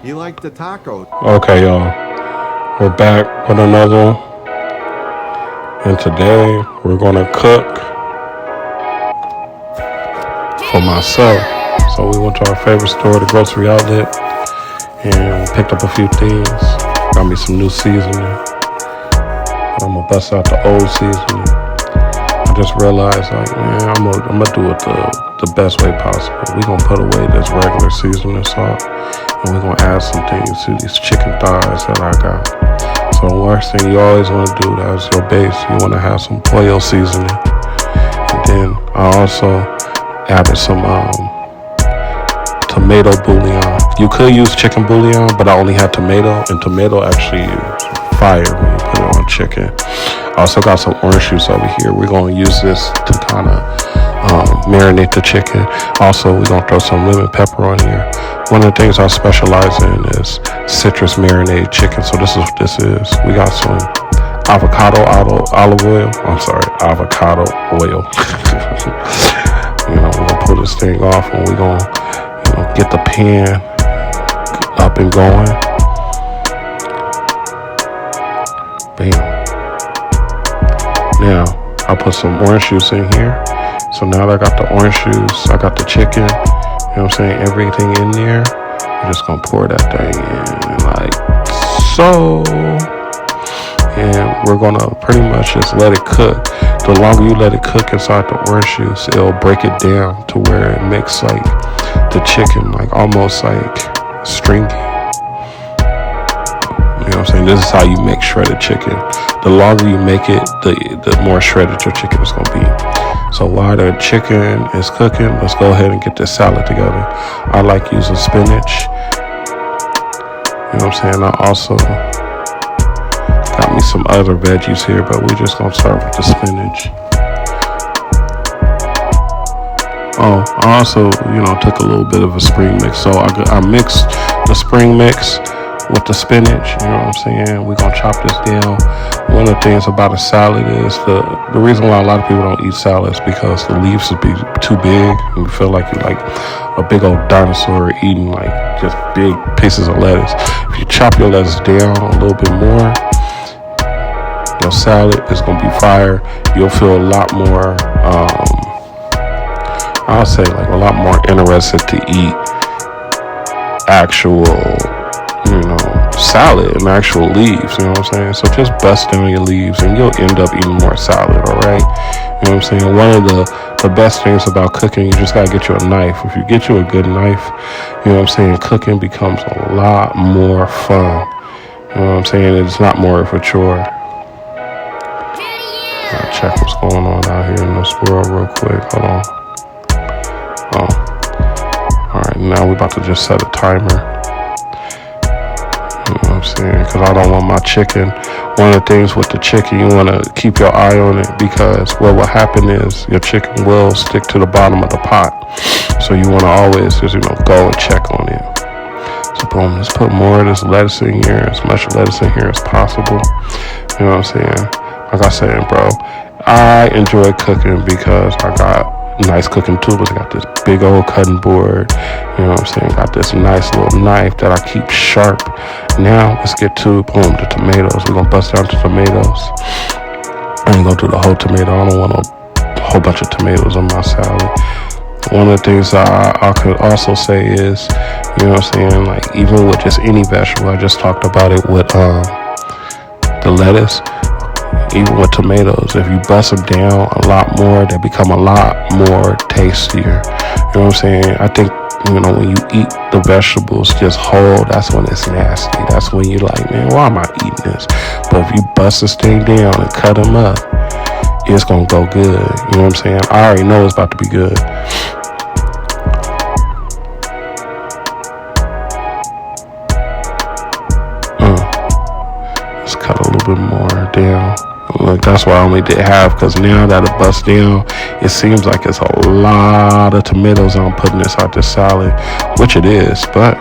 He liked the tacos. Okay, y'all. We're back with another one. And today we're gonna cook for myself. So we went to our favorite store, the grocery outlet, and picked up a few things. Got me some new seasoning. I'm gonna bust out the old seasoning. I just realized, like, man, I'm gonna do it the best way possible. We gonna put away this regular seasoning salt, and we're gonna add some things to these chicken thighs that I got. So the worst thing you always want to do, that's your base. You want to have some pollo seasoning. And then I also added some tomato bouillon. You could use chicken bouillon, but I only had tomato, and tomato actually is fire when you put it on chicken. I also got some orange juice over here. We're going to use this to kind of marinate the chicken. Also, we're going to throw some lemon pepper on here. One of the things I specialize in is citrus-marinated chicken. So this is what this is. We got some avocado olive oil. I'm sorry, avocado oil. We're going to pull this thing off, and we're going to get the pan up and going. Bam. Now, I put some orange juice in here. So now that I got the orange juice, I got the chicken, you know what I'm saying, everything in there. We're just going to pour that thing in like so. And we're going to pretty much just let it cook. The longer you let it cook inside the orange juice, it'll break it down to where it makes like the chicken like almost like stringy. You know what I'm saying? This is how you make shredded chicken. The longer you make it, the more shredded your chicken is going to be. So while the chicken is cooking, let's go ahead and get this salad together. I like using spinach. You know what I'm saying? I also got me some other veggies here, but we're just going to start with the spinach. Oh, I also, took a little bit of a spring mix. So I mixed the spring mix with the spinach, you know what I'm saying? We're going to chop this down. One of the things about a salad is the reason why a lot of people don't eat salads because the leaves would be too big and you feel like you're like a big old dinosaur eating like just big pieces of lettuce. If you chop your lettuce down a little bit more, your salad is going to be fire. You'll feel a lot more, I'll say like a lot more interested to eat actual salad and actual leaves, you know what I'm saying? So just bust down your leaves and you'll end up eating more salad, alright? You know what I'm saying? One of the best things about cooking, you just gotta get you a knife. If you get you a good knife, you know what I'm saying, cooking becomes a lot more fun. You know what I'm saying? It's not more of a chore. I'll check what's going on out here in this world real quick. Hold on. Alright, now we're about to just set a timer. You know what I'm saying? Because I don't want my chicken. One of the things with the chicken, you want to keep your eye on it because what will happen is your chicken will stick to the bottom of the pot. So you want to always just, go and check on it. So boom, let's put more of this lettuce in here, as much lettuce in here as possible. You know what I'm saying? Like I said, bro, I enjoy cooking because I got nice cooking tools. I got this big old cutting board, you know what I'm saying? Got this nice little knife that I keep sharp. Now let's get to the tomatoes. We're gonna bust down the tomatoes. I ain't gonna do the whole tomato. I don't want a whole bunch of tomatoes on my salad. One of the things I could also say is, you know what I'm saying, like even with just any vegetable, I just talked about it with the lettuce. Even with tomatoes, if you bust them down a lot more, they become a lot more tastier. You know what I'm saying? I think, when you eat the vegetables just whole, that's when it's nasty. That's when you're like, man, why am I eating this? But if you bust this thing down and cut them up, it's going to go good. You know what I'm saying? I already know it's about to be good. Let's cut a little bit more down. Look, that's why I only did half, because now that it busts down, it seems like it's a lot of tomatoes I'm putting inside this salad, which it is, but,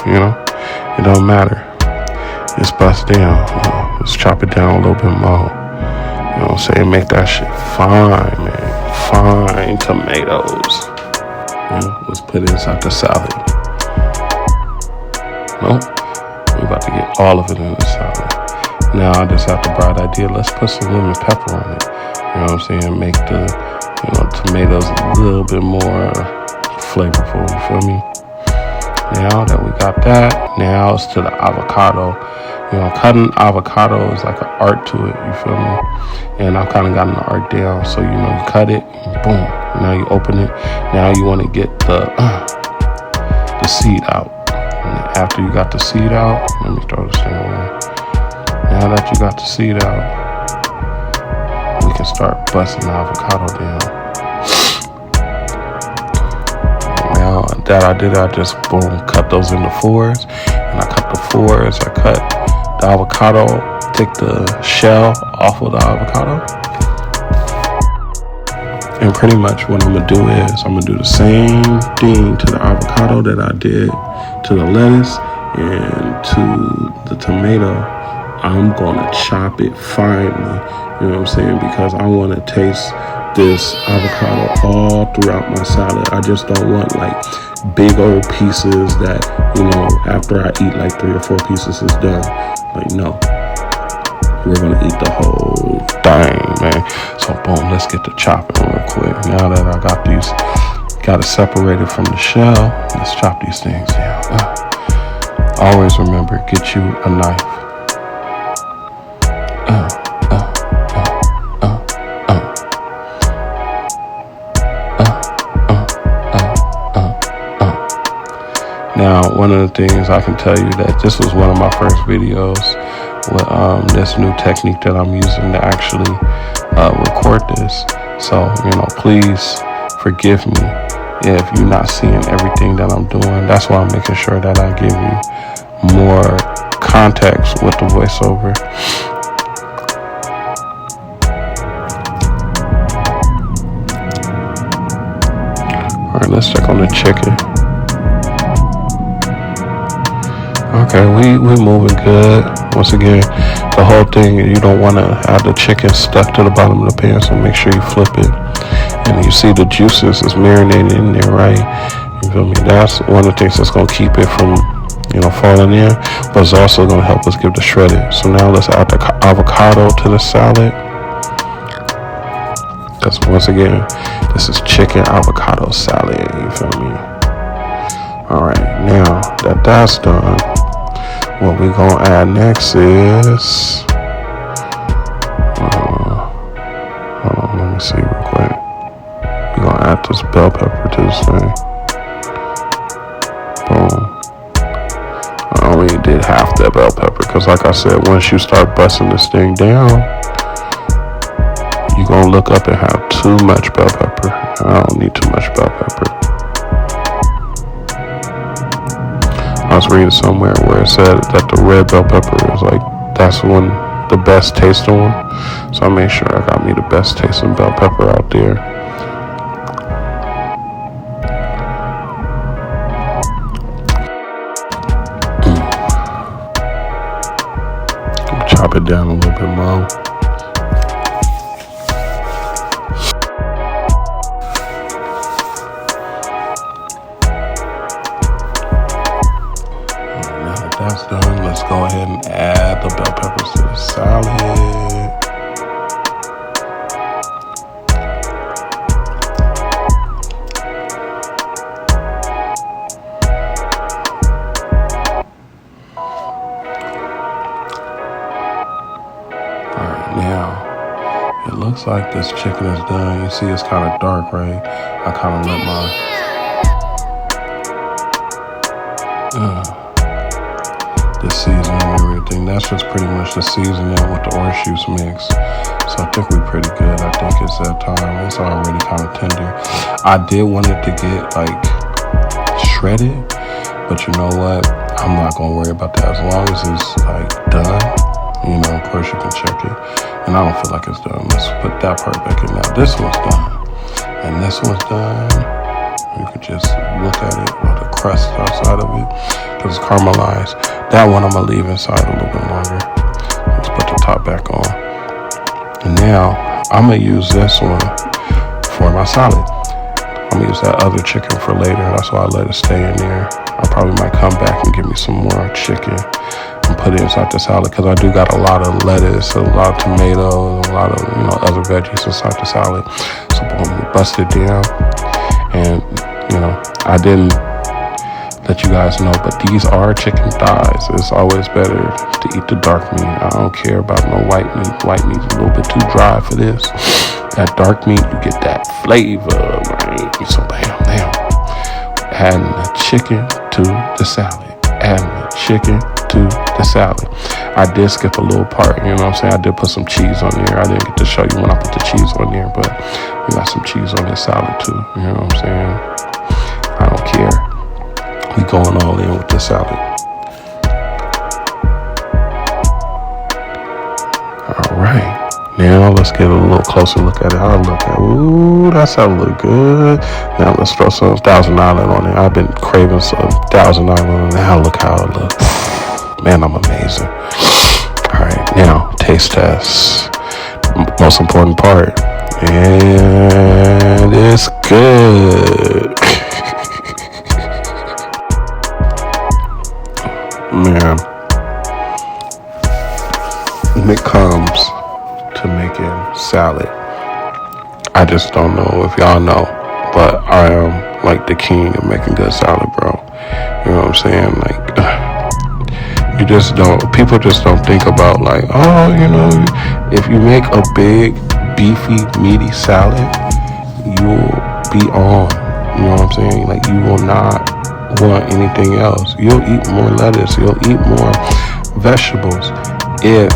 it don't matter. It's bust down. Let's chop it down a little bit more. You know what I'm saying? Make that shit fine, man. Fine tomatoes. Let's put it inside the salad. Nope. We about to get all of it in the salad. Now I just have the bright idea. Let's put some lemon pepper on it. You know what I'm saying? Make the tomatoes a little bit more flavorful. You feel me? Now that we got that, now it's to the avocado. Cutting avocado is like an art to it. You feel me? And I've kind of gotten the art down. So you cut it, boom. Now you open it. Now you want to get the seed out. And after you got the seed out, let me throw this thing away. Now that you got the seed out, we can start busting the avocado down. Now that I did, I just cut those into fours. And I cut the fours. I cut the avocado, take the shell off of the avocado. And pretty much what I'm going to do is I'm going to do the same thing to the avocado that I did to the lettuce and to the tomato. I'm going to chop it finely, you know what I'm saying? Because I want to taste this avocado all throughout my salad. I just don't want like big old pieces that, after I eat like 3 or 4 pieces is done. Like, no. We're going to eat the whole thing, man. So, boom, let's get to chopping real quick. Now that I got it separated from the shell, let's chop these things down. Always remember, get you a knife. Now, one of the things I can tell you that this was one of my first videos with this new technique that I'm using to actually record this. So, please forgive me if you're not seeing everything that I'm doing. That's why I'm making sure that I give you more context with the voiceover. All right, let's check on the chicken. Okay, we moving good. Once again, the whole thing, you don't want to have the chicken stuck to the bottom of the pan, so make sure you flip it. And you see the juices is marinated in there, right? You feel me? That's one of the things that's going to keep it from, falling in, but it's also going to help us give the shredded. So now let's add the avocado to the salad. Because once again, this is chicken avocado salad, you feel me? All right, now that that's done, what we gonna add next is, hold on, let me see real quick. We gonna add this bell pepper to this thing. Boom. I only did half that bell pepper because, like I said, once you start busting this thing down, you're gonna look up and have too much bell pepper. I don't need too much bell pepper. I was reading somewhere where it said that the red bell pepper is that's the best tasting one. So I made sure I got me the best tasting bell pepper out there. Chop it down a little bit more. That's done. Let's go ahead and add the bell peppers to the salad. Alright, now it looks like this chicken is done. You see it's kind of dark, right? I kind of let my the seasoning and everything. That's just pretty much the seasoning with the orange juice mix. So I think we're pretty good. I think it's that time. It's already kind of tender. I did want it to get shredded, but you know what? I'm not gonna worry about that as long as it's done. Of course you can check it. And I don't feel like it's done. Let's put that part back in now. This one's done. And this one's done. You could just look at it with the crust outside of it because it's caramelized. That one I'm going to leave inside a little bit longer. Let's put the top back on. And now I'm going to use this one for my salad. I'm I'm gonna use that other chicken for later. That's why I let it stay in there. I probably might come back and give me some more chicken and put it inside the salad, because I do got a lot of lettuce, a lot of tomatoes, a lot of other veggies inside the salad. So boom, we bust it down, and I didn't let you guys know, but these are chicken thighs. It's always better to eat the dark meat. I don't care about no white meat. White meat's a little bit too dry for this. That dark meat, you get that flavor, right? So bam. Adding the chicken to the salad. Adding the chicken to the salad. I did skip a little part, I did put some cheese on there. I didn't get to show you when I put the cheese on there, but we got some cheese on this salad too. I don't care. We going all in with this salad. All right. Now let's get a little closer look at it. I'll look at it. Ooh, that salad look good. Now let's throw some Thousand Island on it. I've been craving some Thousand Island. Now look how it looks. Man, I'm amazing. All right, now taste test. Most important part. And it's good. Man, when it comes to making salad, I just don't know if y'all know, but I am like the king of making good salad, bro. You know what I'm saying? Like, people just don't think about like, if you make a big, beefy, meaty salad, you'll be on. You know what I'm saying? Like, you will not want anything else. You'll eat more lettuce. You'll eat more vegetables if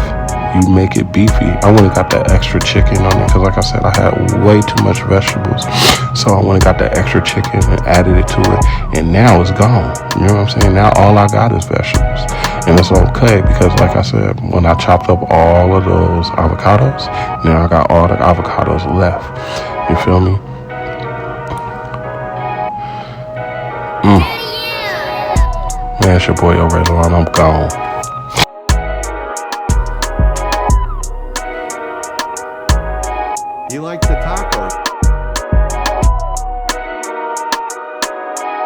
you make it beefy. I went and got that extra chicken on it because, like I said, I had way too much vegetables. So I went and got that extra chicken and added it to it, and now it's gone. You know what I'm saying? Now all I got is vegetables, and it's okay because, like I said, when I chopped up all of those avocados, now I got all the avocados left. You feel me? Man, it's your boy Reylo, and I'm gone. He likes the tacos.